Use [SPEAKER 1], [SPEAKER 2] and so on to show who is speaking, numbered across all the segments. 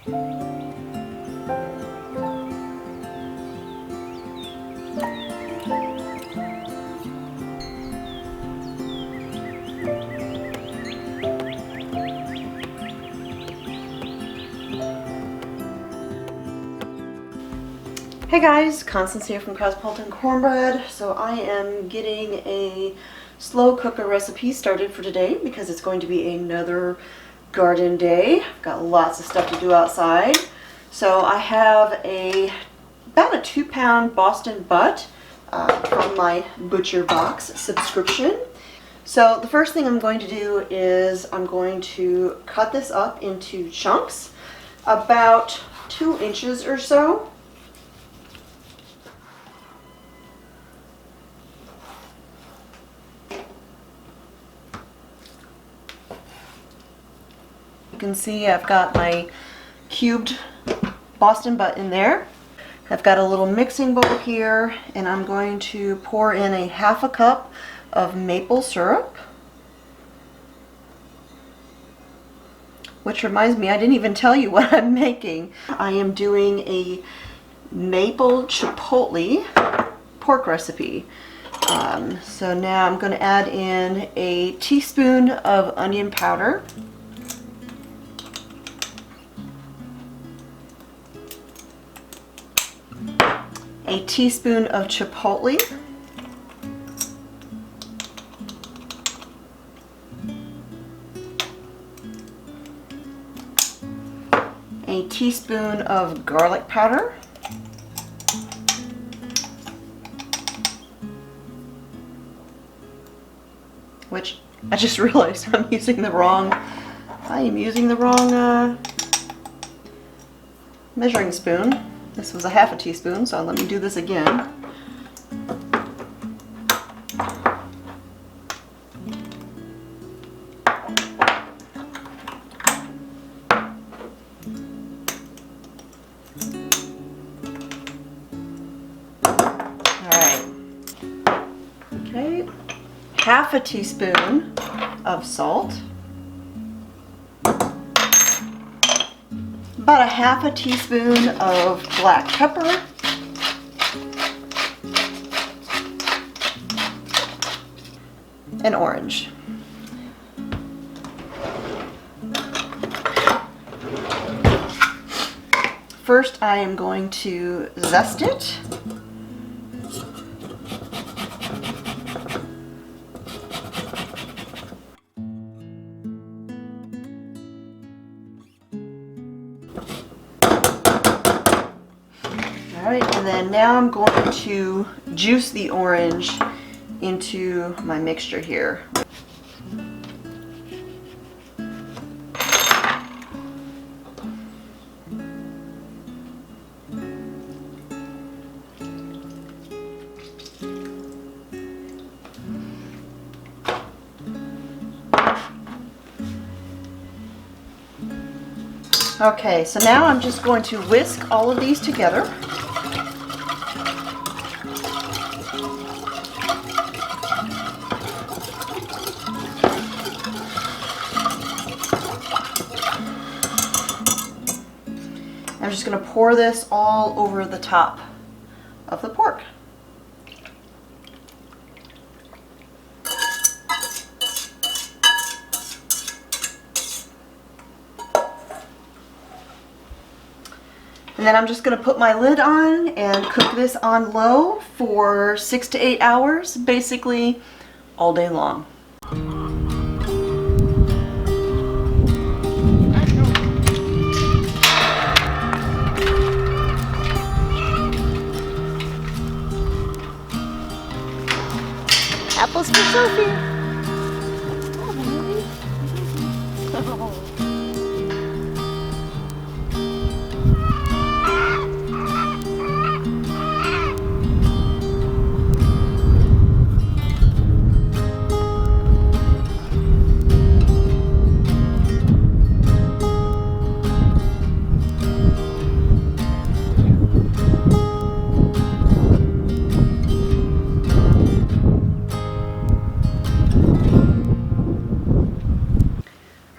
[SPEAKER 1] Hey guys, Constance here from Cosmopolitan Cornbread. So I am getting a slow cooker recipe started for today because it's going to be another garden day. I've got lots of stuff to do outside. So I have about a 2-pound Boston butt from my Butcher Box subscription. So the first thing I'm going to do is I'm going to cut this up into chunks about 2 inches or so. You can see I've got my cubed Boston butt in there. I've got a little mixing bowl here, and I'm going to pour in a 1/2 cup of maple syrup. Which reminds me, I didn't even tell you what I'm making. I am doing a maple chipotle pork recipe. So now I'm going to add in a teaspoon of onion powder. A teaspoon of chipotle, a teaspoon of garlic powder, which I just realized I am using the wrong measuring spoon. This was a 1/2 teaspoon, so let me do this again. Alright. Okay. 1/2 teaspoon of salt. About a 1/2 teaspoon of black pepper, and orange. First, I am going to zest it. Alright, and then now I'm going to juice the orange into my mixture here. Okay, so now I'm just going to whisk all of these together. I'm just going to pour this all over the top of the pork. And then I'm just going to put my lid on and cook this on low for 6 to 8 hours, basically all day long. Apples for Sophie. Oh.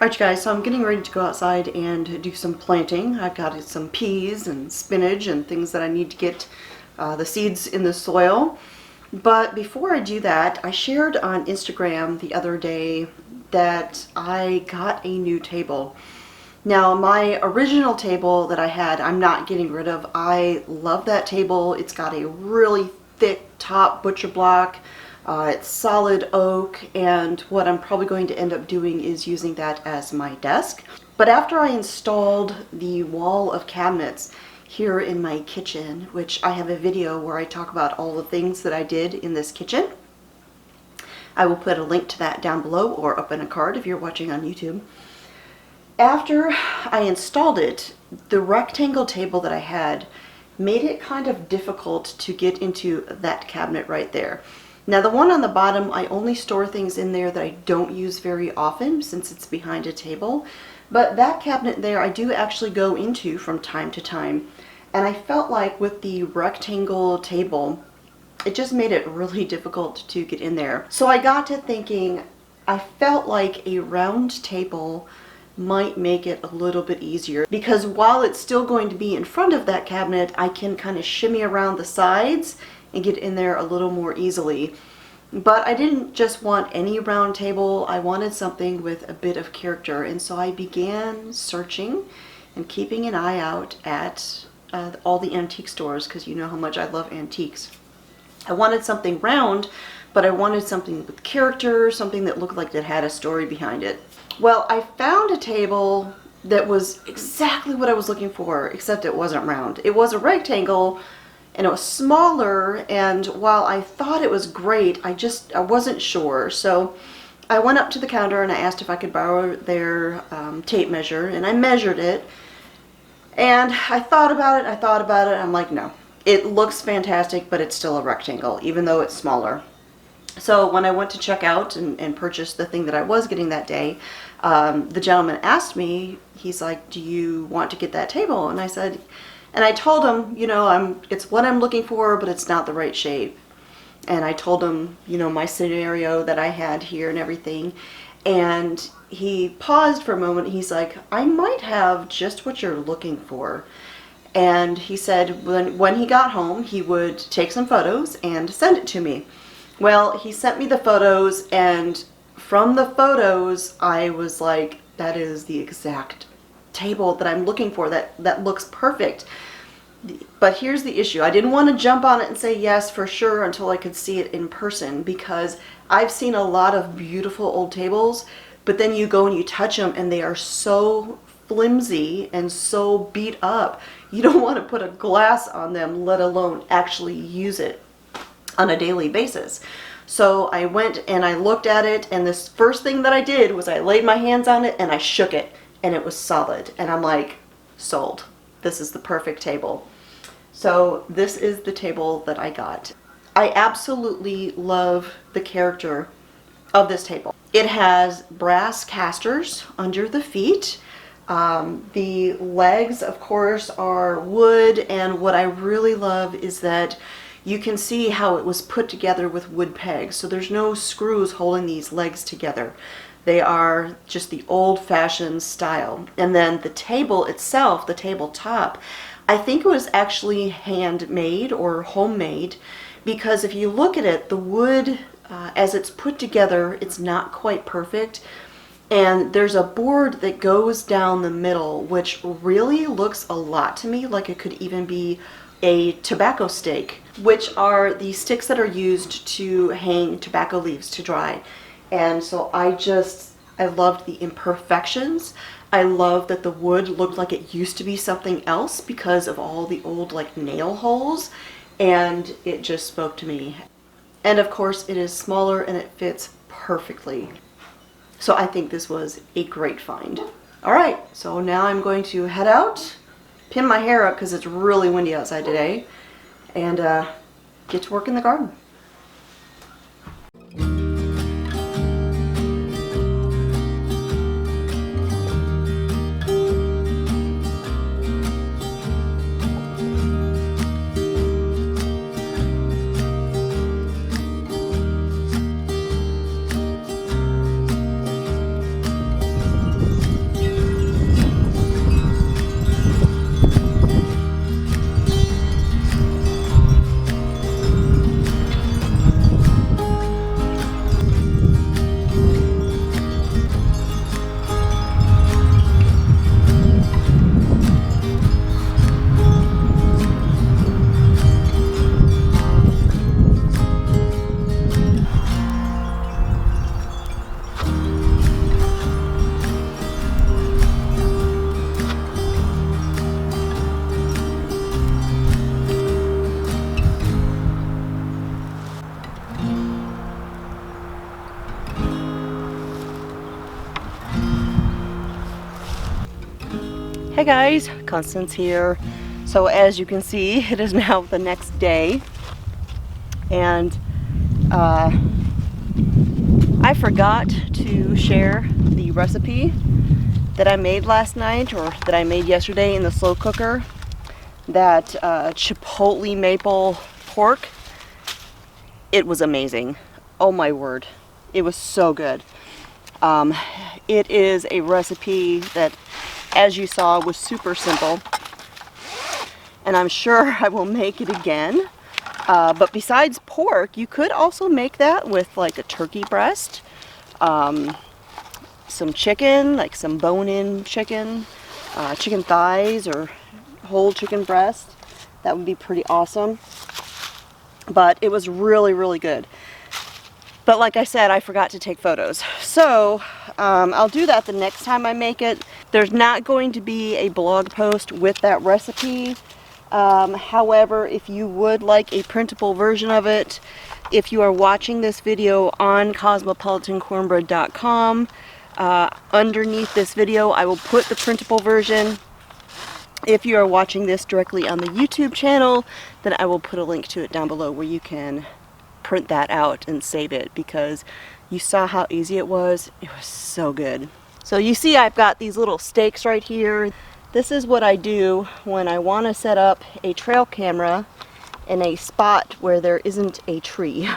[SPEAKER 1] Alright, you guys, so I'm getting ready to go outside and do some planting. I've got some peas and spinach and things that I need to get the seeds in the soil. But before I do that, I shared on Instagram the other day that I got a new table. Now, my original table that I had, I'm not getting rid of. I love that table. It's got a really thick top butcher block. It's solid oak, and what I'm probably going to end up doing is using that as my desk. But after I installed the wall of cabinets here in my kitchen, which I have a video where I talk about all the things that I did in this kitchen. I will put a link to that down below or up in a card if you're watching on YouTube. After I installed it, the rectangle table that I had made it kind of difficult to get into that cabinet right there. Now the one on the bottom, I only store things in there that I don't use very often since it's behind a table. But that cabinet there I do actually go into from time to time. And I felt like with the rectangle table, it just made it really difficult to get in there. So I got to thinking, I felt like a round table might make it a little bit easier, because while it's still going to be in front of that cabinet, I can kind of shimmy around the sides and get in there a little more easily. But I didn't just want any round table, I wanted something with a bit of character, and so I began searching and keeping an eye out at all the antique stores, because you know how much I love antiques. I wanted something round, but I wanted something with character, something that looked like it had a story behind it. Well, I found a table that was exactly what I was looking for, except it wasn't round. It was a rectangle, and it was smaller, and while I thought it was great, I wasn't sure. So I went up to the counter and I asked if I could borrow their tape measure, and I measured it. And I thought about it, I'm like, no. It looks fantastic, but it's still a rectangle, even though it's smaller. So when I went to check out and purchase the thing that I was getting that day, the gentleman asked me, he's like, do you want to get that table? And I said, and I told him, you know, it's what I'm looking for, but it's not the right shape. And I told him, you know, my scenario that I had here and everything. And he paused for a moment. He's like, I might have just what you're looking for. And he said when he got home, he would take some photos and send it to me. Well, he sent me the photos, and from the photos, I was like, that is the exact table that I'm looking for. That looks perfect. But here's the issue. I didn't want to jump on it and say yes for sure until I could see it in person, because I've seen a lot of beautiful old tables, but then you go and you touch them and they are so flimsy and so beat up. You don't want to put a glass on them, let alone actually use it on a daily basis. So I went and I looked at it, and this first thing that I did was I laid my hands on it and I shook it, and it was solid. And I'm like, sold. This is the perfect table. So this is the table that I got. I absolutely love the character of this table. It has brass casters under the feet. The legs, of course, are wood, and what I really love is that you can see how it was put together with wood pegs. So there's no screws holding these legs together. They are just the old-fashioned style. And then the table itself, the tabletop, I think it was actually handmade or homemade, because if you look at it, the wood, as it's put together, it's not quite perfect. And there's a board that goes down the middle, which really looks a lot to me like it could even be a tobacco stake, which are the sticks that are used to hang tobacco leaves to dry. And so I loved the imperfections. I love that the wood looked like it used to be something else because of all the old like nail holes, and it just spoke to me. And of course it is smaller and it fits perfectly. So I think this was a great find. All right, so now I'm going to head out, pin my hair up because it's really windy outside today, and get to work in the garden. Hey guys, Constance here. So as you can see, it is now the next day, and I forgot to share the recipe that I made last night, or that I made yesterday in the slow cooker. That chipotle maple pork. It was amazing. Oh my word. It was so good. It is a recipe that, as you saw, was super simple. And I'm sure I will make it again. But besides pork, you could also make that with like a turkey breast, some chicken, like some bone-in chicken, chicken thighs or whole chicken breast. That would be pretty awesome. But it was really, really good. But like I said, I forgot to take photos. So I'll do that the next time I make it. There's not going to be a blog post with that recipe. However, if you would like a printable version of it, if you are watching this video on cosmopolitancornbread.com, underneath this video I will put the printable version. If you are watching this directly on the YouTube channel, then I will put a link to it down below where you can print that out and save it, because you saw how easy it was. It was so good. So you see I've got these little stakes right here. This is what I do when I want to set up a trail camera in a spot where there isn't a tree.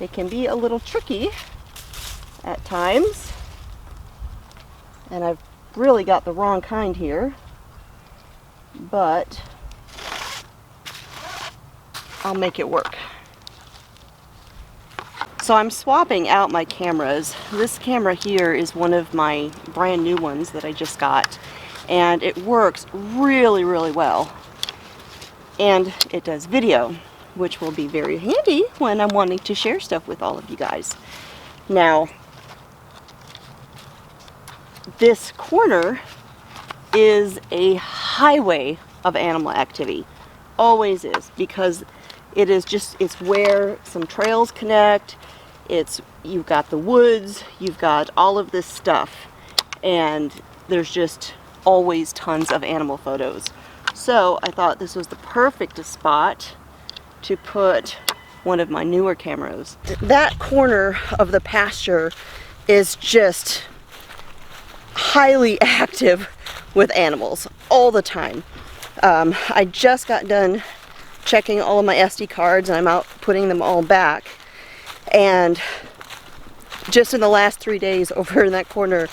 [SPEAKER 1] It can be a little tricky at times, and I've really got the wrong kind here, but I'll make it work. So I'm swapping out my cameras. This camera here is one of my brand new ones that I just got, and it works really, really well. And it does video, which will be very handy when I'm wanting to share stuff with all of you guys. Now, this corner is a highway of animal activity. Always is, because it's where some trails connect. You've got the woods, you've got all of this stuff, and there's just always tons of animal photos. So I thought this was the perfect spot to put one of my newer cameras. That corner of the pasture is just highly active with animals all the time. I just got done checking all of my SD cards, and I'm out putting them all back. And just in the last 3 days over in that corner,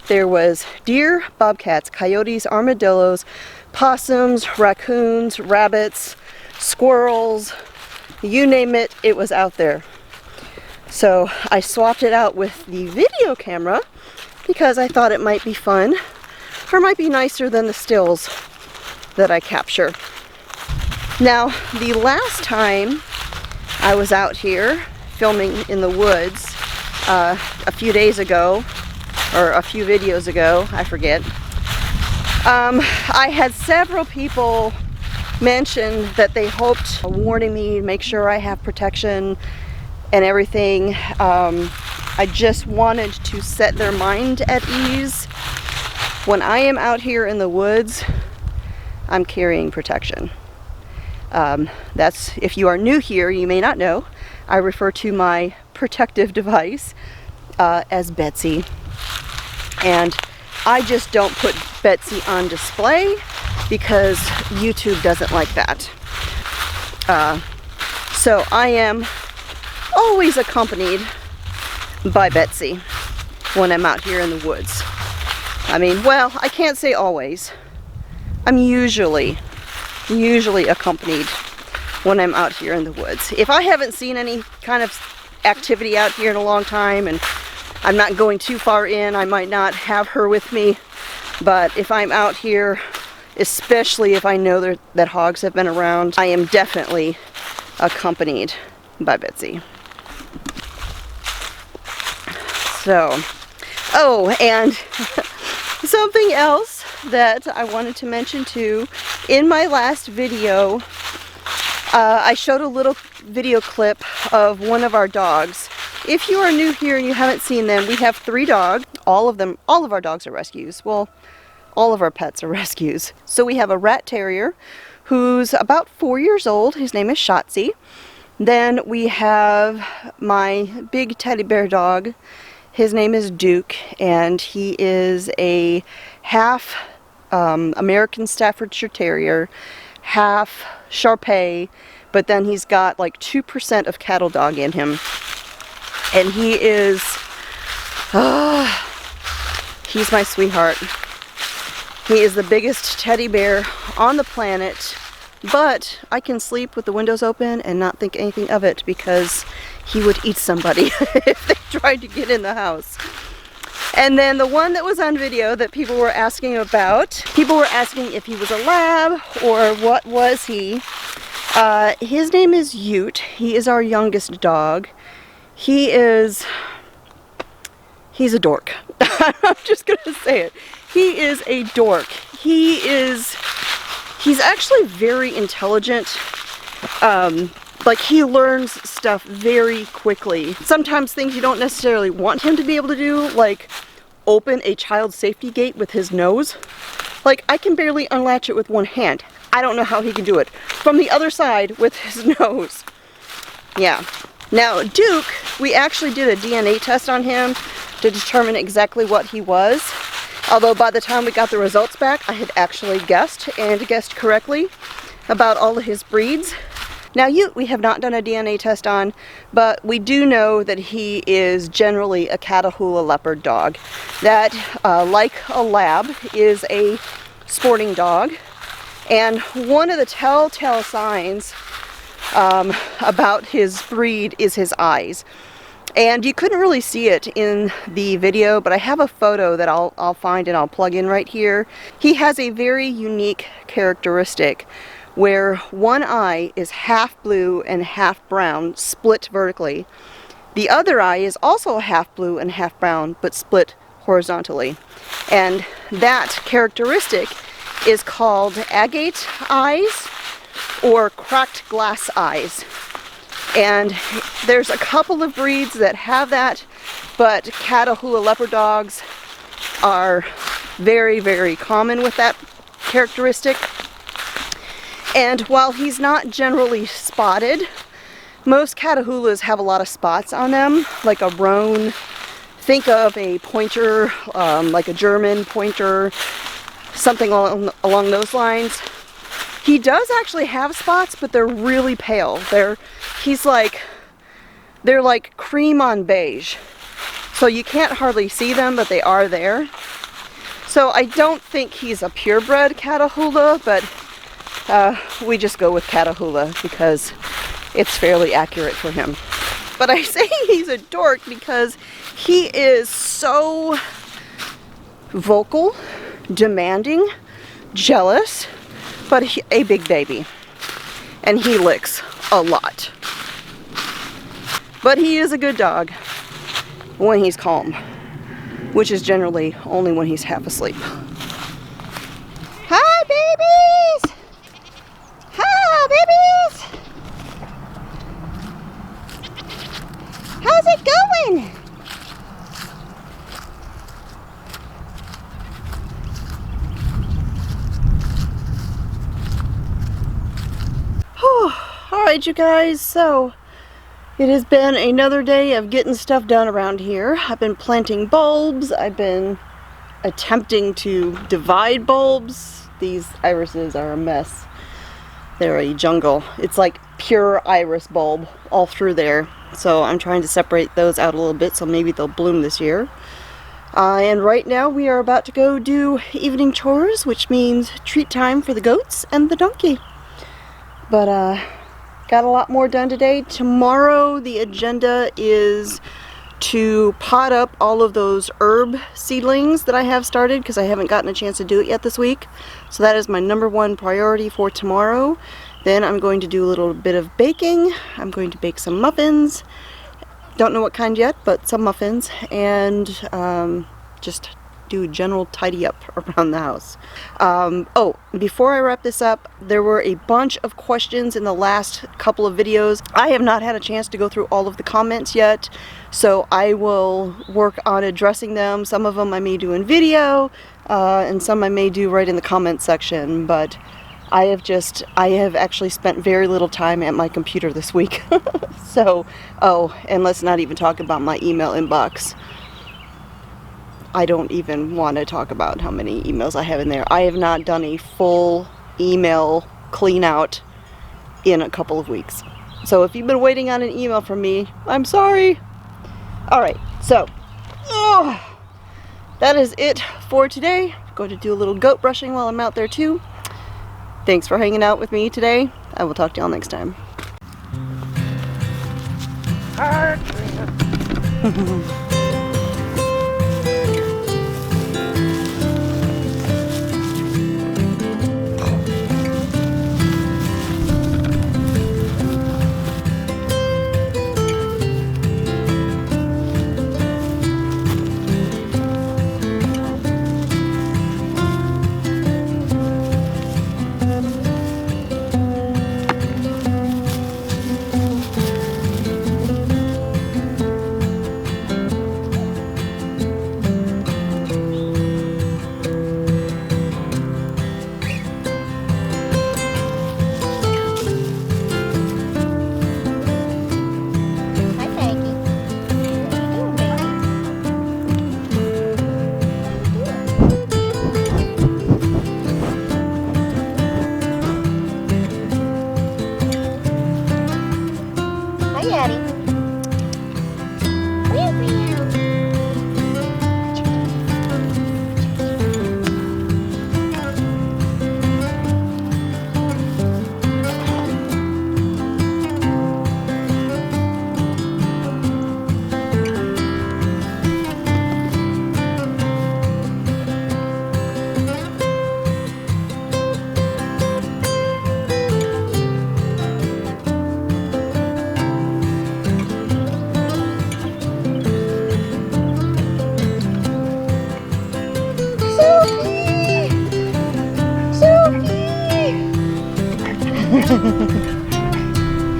[SPEAKER 1] there was deer, bobcats, coyotes, armadillos, possums, raccoons, rabbits, squirrels, you name it, it was out there. So I swapped it out with the video camera because I thought it might be fun, or might be nicer than the stills that I capture. Now, the last time I was out here filming in the woods, a few days ago, or a few videos ago, I forget, I had several people mention that they hoped, warning me, make sure I have protection and everything. I just wanted to set their mind at ease. When I am out here in the woods, I'm carrying protection. That's, if you are new here, you may not know, I refer to my protective device as Betsy. And I just don't put Betsy on display because YouTube doesn't like that. So I am always accompanied by Betsy when I'm out here in the woods. I mean, well, I can't say always. I'm usually accompanied when I'm out here in the woods. If I haven't seen any kind of activity out here in a long time and I'm not going too far in, I might not have her with me. But if I'm out here, especially if I know that hogs have been around, I am definitely accompanied by Betsy. So, oh, and something else that I wanted to mention too, in my last video, I showed a little video clip of one of our dogs. if you are new here and you haven't seen them, we have 3 dogs. All of our dogs are rescues. Well, all of our pets are rescues. So we have a rat terrier who's about 4 years old. His name is Shotzi. Then we have my big teddy bear dog. His name is Duke, and he is a half American Staffordshire Terrier, half Shar-Pei, but then he's got like 2% of cattle dog in him. And he is, he's my sweetheart. He is the biggest teddy bear on the planet, but I can sleep with the windows open and not think anything of it because he would eat somebody if they tried to get in the house. And then the one that was on video that people were asking about, people were asking if he was a lab or what was he. His name is Ute. He is our youngest dog. He's a dork. I'm just gonna say it. He is a dork. He's actually very intelligent. Like, he learns stuff very quickly. Sometimes things you don't necessarily want him to be able to do, like open a child safety gate with his nose. Like, I can barely unlatch it with one hand. I don't know how he can do it from the other side with his nose. Yeah. Now, Duke, we actually did a DNA test on him to determine exactly what he was. Although by the time we got the results back, I had actually guessed, and guessed correctly, about all of his breeds. Now, Ute, we have not done a DNA test on, but we do know that he is generally a Catahoula leopard dog. That, like a lab, is a sporting dog. And one of the telltale signs about his breed is his eyes. And you couldn't really see it in the video, but I have a photo that I'll find and I'll plug in right here. He has a very unique characteristic where one eye is half blue and half brown, split vertically. The other eye is also half blue and half brown, but split horizontally. And that characteristic is called agate eyes or cracked glass eyes. And there's a couple of breeds that have that, but Catahoula leopard dogs are very, very common with that characteristic. And while he's not generally spotted, most Catahoulas have a lot of spots on them, like a roan. Think of a pointer, like a German pointer, something along those lines. He does actually have spots, but they're really pale. They're like cream on beige. So you can't hardly see them, but they are there. So I don't think he's a purebred Catahoula, but we just go with Catahoula because it's fairly accurate for him. But I say he's a dork because he is so vocal, demanding, jealous, but a big baby. And he licks a lot. But he is a good dog when he's calm, which is generally only when he's half asleep. Hi, babies! Hi, babies! How's it going? Alright, you guys, so it has been another day of getting stuff done around here. I've been planting bulbs. I've been attempting to divide bulbs. These irises are a mess. They're a jungle. It's like pure iris bulb all through there. So I'm trying to separate those out a little bit so maybe they'll bloom this year. And right now we are about to go do evening chores, which means treat time for the goats and the donkey. But got a lot more done today. Tomorrow the agenda is to pot up all of those herb seedlings that I have started because I haven't gotten a chance to do it yet this week. So that is my #1 priority for tomorrow. Then I'm going to do a little bit of baking. I'm going to bake some muffins. Don't know what kind yet, but some muffins. And just do a general tidy up around the house. Oh, before I wrap this up, there were a bunch of questions in the last couple of videos. I have not had a chance to go through all of the comments yet, so I will work on addressing them. Some of them I may do in video, and some I may do right in the comment section, but I have actually spent very little time at my computer this week. So, oh, and let's not even talk about my email inbox. I don't even want to talk about how many emails I have in there. I have not done a full email clean out in a couple of weeks. So if you've been waiting on an email from me, I'm sorry. Alright, so that is it for today. I'm going to do a little goat brushing while I'm out there too. Thanks for hanging out with me today. I will talk to y'all next time.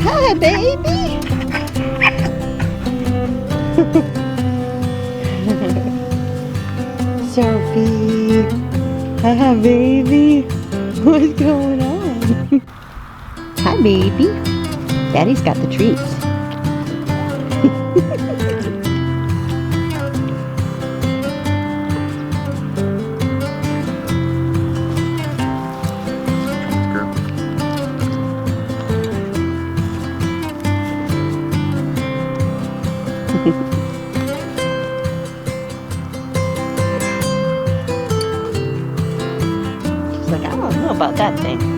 [SPEAKER 1] Hi, baby. Sophie. Hi, baby. What's going on? Hi, baby. Daddy's got the treats. She's like, I don't know about that thing.